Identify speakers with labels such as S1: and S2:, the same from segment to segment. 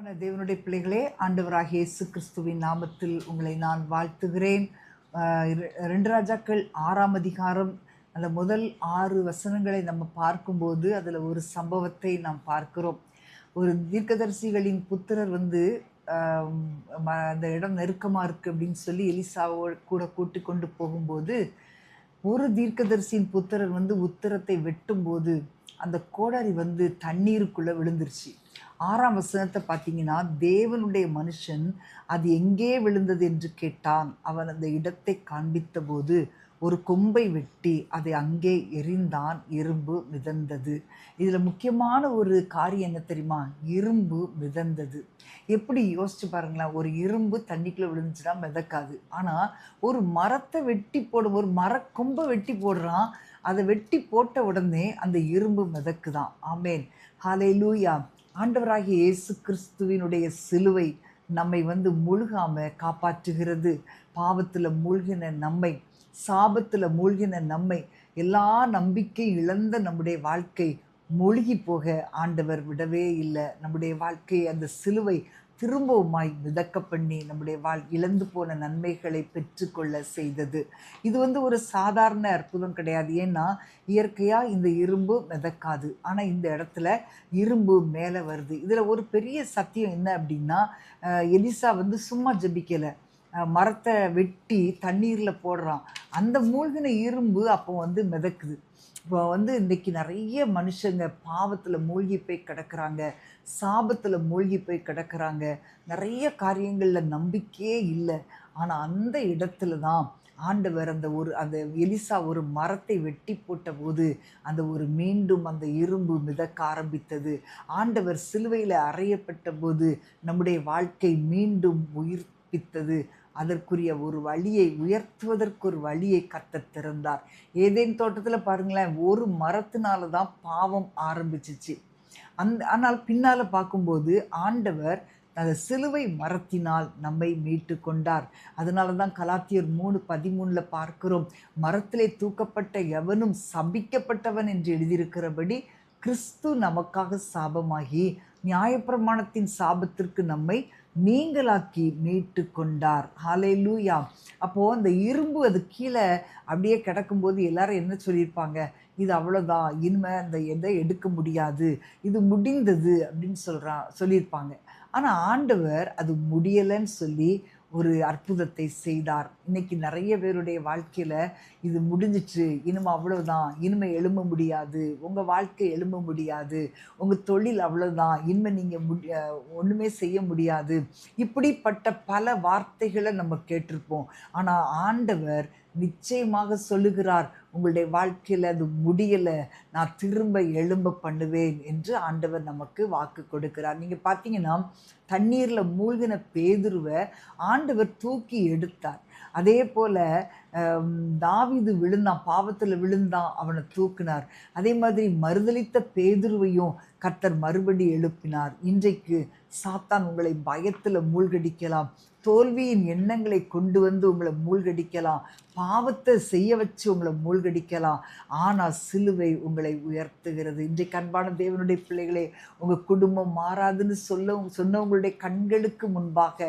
S1: அன்பான தேவனுடைய பிள்ளைகளே, ஆண்டவராகிய இயேசு கிறிஸ்துவின் நாமத்தில் உங்களை நான் வாழ்த்துகிறேன். 2 ராஜாக்கள் 6ஆம் அதிகாரம் அந்த முதல் 6 வசனங்களை நம்ம பார்க்கும்போது அதில் ஒரு சம்பவத்தை நாம் பார்க்கிறோம். ஒரு தீர்க்கதரிசிகளின் புத்திரர் வந்து அந்த இடம் நெருக்கமாக இருக்குது அப்படின்னு சொல்லி எலிசாவோடு கூட கூட்டி கொண்டு போகும்போது, ஒரு தீர்க்கதரிசியின் புத்திரர் வந்து உத்திரத்தை வெட்டும்போது அந்த கோடாரி வந்து தண்ணீருக்குள்ளே விழுந்துருச்சு. 6ஆம் வசனத்தை பார்த்தீங்கன்னா, தேவனுடைய மனுஷன் அது எங்கே விழுந்தது என்று கேட்டான். அவன் அந்த இடத்தை காண்பித்தபோது ஒரு கொம்பை வெட்டி அதை அங்கே எறிந்தான். இரும்பு மிதந்தது. இதில் முக்கியமான ஒரு காரியம் என்ன தெரியுமா? இரும்பு மிதந்தது. எப்படி யோசிச்சு பாருங்களேன், ஒரு இரும்பு தண்ணிக்குள்ளே விழுந்துச்சுன்னா மிதக்காது. ஆனால் ஒரு மரத்தை வெட்டி போடும், ஒரு மரக்கொம்பை வெட்டி போடுறான். அதை வெட்டி போட்ட உடனே அந்த இரும்பு மிதக்குதான். ஆமேன், ஹல்லேலூயா. ஆண்டவராகிய இயேசு கிறிஸ்துவினுடைய சிலுவை நம்மை வந்து மூழ்காம காப்பாற்றுகிறது. பாவத்தில் மூழ்கின நம்மை, சாபத்தில் மூழ்கின நம்மை, எல்லா நம்பிக்கை இழந்த நம்முடைய வாழ்க்கை மூழ்கி போக ஆண்டவர் விடவே இல்லை. நம்முடைய வாழ்க்கையை அந்த சிலுவை திரும்பவுமாய் மிதக்க பண்ணி நம்முடைய இழந்து போன நன்மைகளை பெற்றுக்கொள்ள செய்தது. இது வந்து ஒரு சாதாரண அற்புதம் கிடையாது. ஏன்னா இயற்கையாக இந்த இரும்பு மிதக்காது, ஆனால் இந்த இடத்துல இரும்பு மேலே வருது. இதில் ஒரு பெரிய சத்தியம் என்ன அப்படின்னா, எலிசா வந்து சும்மா ஜெபிக்கலை, மரத்தை வெட்டி தண்ணீரில் போடுறான். அந்த மூழ்கின இரும்பு அப்போ வந்து மிதக்குது. இப்போ வந்து இன்றைக்கி நிறைய மனுஷங்க பாவத்தில் மூழ்கி போய் கிடக்கிறாங்க, சாபத்தில் மூழ்கி போய் கிடக்கிறாங்க, நிறைய காரியங்களில் நம்பிக்கையே இல்லை. ஆனால் அந்த இடத்துல தான் ஆண்டவர் அந்த எலிசா ஒரு மரத்தை வெட்டி போட்ட போது மீண்டும் அந்த இரும்பு மிதக்க ஆரம்பித்தது. ஆண்டவர் சிலுவையில் அறையப்பட்ட போது நம்முடைய வாழ்க்கை மீண்டும் உயிர்ப்பித்தது. அதற்குரிய ஒரு வழியை, உயர்த்துவதற்கு ஒரு வழியை கர்த்தர் திறந்தார். ஏதேன் தோட்டத்தில் பாருங்களேன், ஒரு மரத்தினால தான் பாவம் ஆரம்பிச்சிச்சு. ஆனால் பின்னால் பார்க்கும்போது ஆண்டவர் அந்த சிலுவை மரத்தினால் நம்மை மீட்டு கொண்டார். அதனால தான் கலாத்தியர் 3:13 பார்க்கிறோம், மரத்திலே தூக்கப்பட்ட எவனும் சபிக்கப்பட்டவன் என்று எழுதியிருக்கிறபடி கிறிஸ்து நமக்காக சாபமாகி நியாயப்பிரமாணத்தின் சாபத்திற்கு நம்மை நீங்களாக்கி மீட்டு கொண்டார். ஹல்லேலூயா. அப்போது அந்த இரும்பு அது கீழே அப்படியே கிடக்கும்போது எல்லாரும் என்ன சொல்லியிருப்பாங்க? இது அவ்வளோதான், இனிமேல் அந்த எதை எடுக்க முடியாது, இது முடிந்தது அப்படின்னு சொல்லியிருப்பாங்க. ஆனால் ஆண்டவர் அது முடியலைன்னு சொல்லி ஒரு அற்புதத்தை செய்தார். இன்றைக்கி நிறைய பேருடைய வாழ்க்கையில் இது முடிஞ்சிச்சு, இனிமே அவ்வளோதான், இனிமேல் எழும்ப முடியாது, உங்கள் வாழ்க்கை எழும்ப முடியாது, உங்கள் தொழில் அவ்வளோதான், இனிமேல் நீங்கள் ஒன்றுமே செய்ய முடியாது, இப்படிப்பட்ட பல வார்த்தைகளை நம்ம கேட்டிருப்போம். ஆனால் ஆண்டவர் நிச்சயமாக சொல்லுகிறார், உங்களுடைய வாழ்க்கையில் அது முடியலை, நான் திரும்ப எழும்ப பண்ணுவேன் என்று ஆண்டவர் நமக்கு வாக்கு கொடுக்கிறார். நீங்கள் பார்த்தீங்கன்னா, தண்ணீரில் மூழ்கின பேதுருவை ஆண்டவர் தூக்கி எடுத்தார். அதே போல் தாவீது விழுந்தான், பாவத்தில் விழுந்தான், அவனை தூக்கினார். அதே மாதிரி மறுதலித்த பேதுருவையும் கர்த்தர் மறுபடி எழுப்பினார். இன்றைக்கு சாத்தான் உங்களை பயத்தில் மூழ்கடிக்கலாம், தோல்வியின் எண்ணங்களை கொண்டு வந்து உங்களை மூழ்கடிக்கலாம், பாவத்தை செய்ய வச்சு உங்களை மூழ்கடிக்கலாம். ஆனால் சிலுவை உங்களை உயர்த்துகிறது. இன்றைக்கு அன்பான தேவனுடைய பிள்ளைகளே, உங்கள் குடும்பம் மாறாதுன்னு சொன்னவங்களுடைய கண்களுக்கு முன்பாக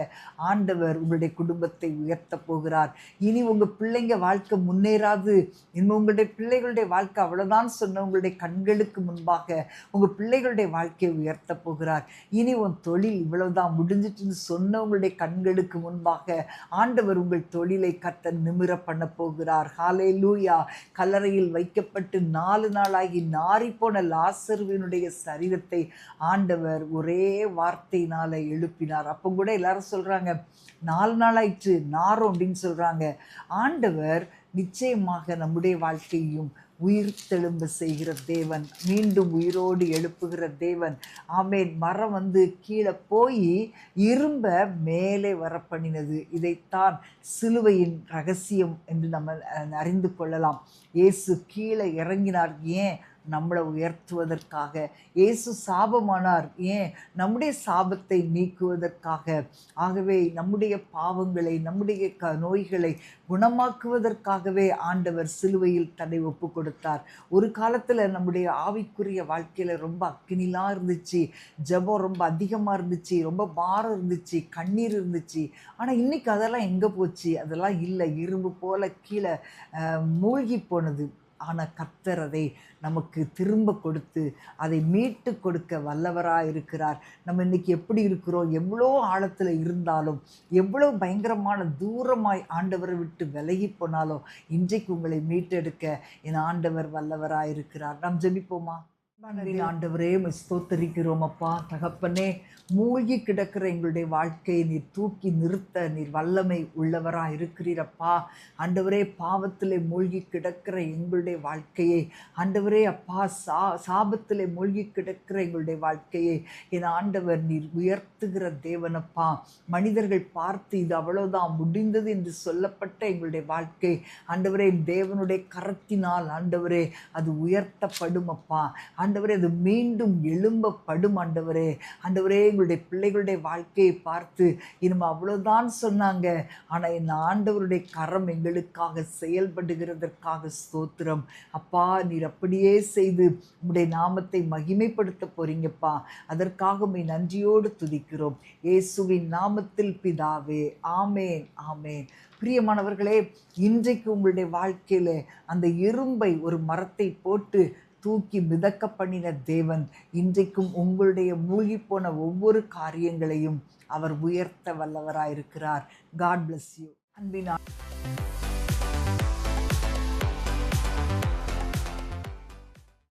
S1: ஆண்டவர் உங்களுடைய குடும்பத்தை உயர்த்த போகிறார். இனி உங்கள் பிள்ளைங்க வாழ்க்கை முன்னேறாது, இன்னும் உங்களுடைய பிள்ளைகளுடைய வாழ்க்கை அவ்வளோதான் சொன்னவங்களுடைய கண்களுக்கு முன்பாக உங்கள் பிள்ளைகளுடைய வாழ்க்கையை உயர்த்த போகிறார். இனி உன் தொழில் இவ்வளவுதான் முடிஞ்சிட்டுன்னு சொன்னவங்களுடைய கண்களுக்கு முன்பாக ஆண்டவர் உங்கள் தொழிலை கர்த்தர் நிமிர பண்ண போகிறார். ஹல்லேலூயா. கல்லறையில் வைக்கப்பட்டு 4 நாளாகி நாறிப்போன லாசருவினுடைய சரீரத்தை ஆண்டவர் ஒரே வார்த்தையினால எழுப்பினார். அப்போ கூட எல்லாரும் சொல்றாங்க, 4 நாளாயிற்று நாரும் அப்படின்னு சொல்றாங்க. ஆண்டவர் நிச்சயமாக நம்முடைய வாழ்க்கையையும் உயிர் தெழும்ப செய்கிற தேவன், மீண்டும் உயிரோடு எழுப்புகிற தேவன். ஆமேன். மரம் வந்து கீழே போய் இரும்ப மேலே வர பண்ணினது. இதைத்தான் சிலுவையின் ரகசியம் என்று நம்ம அறிந்து கொள்ளலாம். இயேசு கீழே இறங்கினார். ஏன்? நம்மளை உயர்த்துவதற்காக. இயேசு சாபமானார் ஏன்? நம்முடைய சாபத்தை நீக்குவதற்காக. ஆகவே நம்முடைய பாவங்களை, நம்முடைய நோய்களை குணமாக்குவதற்காகவே ஆண்டவர் சிலுவையில் தன்னை ஒப்பு கொடுத்தார். ஒரு காலத்தில் நம்முடைய ஆவிக்குரிய வாழ்க்கையில் ரொம்ப அக்கினிலாம் இருந்துச்சு, ஜெபம் ரொம்ப அதிகமாக இருந்துச்சு, ரொம்ப பாரம் இருந்துச்சு, கண்ணீர் இருந்துச்சு. ஆனால் இன்னைக்கு அதெல்லாம் எங்கே போச்சு? அதெல்லாம் இல்லை, இரும்பு போல கீழே மூழ்கி போனது. ஆனால் கர்த்தர் அதை நமக்கு திரும்ப கொடுத்து அதை மீட்டு கொடுக்க வல்லவராக இருக்கிறார். நம்ம இன்னைக்கு எப்படி இருக்கிறோம்? எவ்வளோ ஆழத்தில் இருந்தாலும், எவ்வளோ பயங்கரமான தூரமாய் ஆண்டவரை விட்டு விலகி போனாலும், இன்றைக்கு உங்களை மீட்டெடுக்க என் ஆண்டவர் வல்லவராக இருக்கிறார். நாம் ஜெபிப்போமா? ஆண்டவரே, ஸ்தோத்தரிக்கிறோம் அப்பா. தகப்பனே, மூழ்கி கிடக்கிற எங்களுடைய வாழ்க்கையை நீர் தூக்கி நிறுத்த நீர் வல்லமை உள்ளவராக இருக்கிறீரப்பா. ஆண்டவரே, பாவத்திலே மூழ்கி கிடக்கிற எங்களுடைய வாழ்க்கையை, ஆண்டவரே அப்பா, சாபத்திலே மூழ்கி கிடக்கிற எங்களுடைய வாழ்க்கையை என் ஆண்டவர் நீர் உயர்த்துகிற தேவனப்பா. மனிதர்கள் பார்த்து இது அவ்வளோதான் முடிந்தது என்று சொல்லப்பட்ட எங்களுடைய வாழ்க்கை, ஆண்டவரே, தேவனுடைய கரத்தினால் ஆண்டவரே அது உயர்த்தப்படும் அப்பா. ஆண்டவரே, அது மீண்டும் எழும்பப்படும் ஆண்டவரே. ஆண்டவரே, எங்களுடைய பிள்ளைகளுடைய வாழ்க்கையை பார்த்து இனிமே அவ்வளோதான் சொன்னாங்க, ஆனால் என் ஆண்டவருடைய கரம் எங்களுக்காக செயல்படுகிறதற்காக ஸ்தோத்திரம் அப்பா. நீர் அப்படியே செய்து உம்முடைய நாமத்தை மகிமைப்படுத்த போறீங்கப்பா. அதற்காக உம்மை நன்றியோடு துதிக்கிறோம். இயேசுவின் நாமத்தில் பிதாவே, ஆமேன், ஆமேன். பிரியமானவர்களே, இன்றைக்கு உங்களுடைய வாழ்க்கையில் அந்த இரும்பை ஒரு மரத்தை போட்டு தூக்கி மிதக்க பண்ணின தேவன் இன்றைக்கும் உங்களுடைய மூழ்கி போன ஒவ்வொரு காரியங்களையும் அவர் உயர்த்த வல்லவராயிருக்கிறார். God bless you. அன்பின்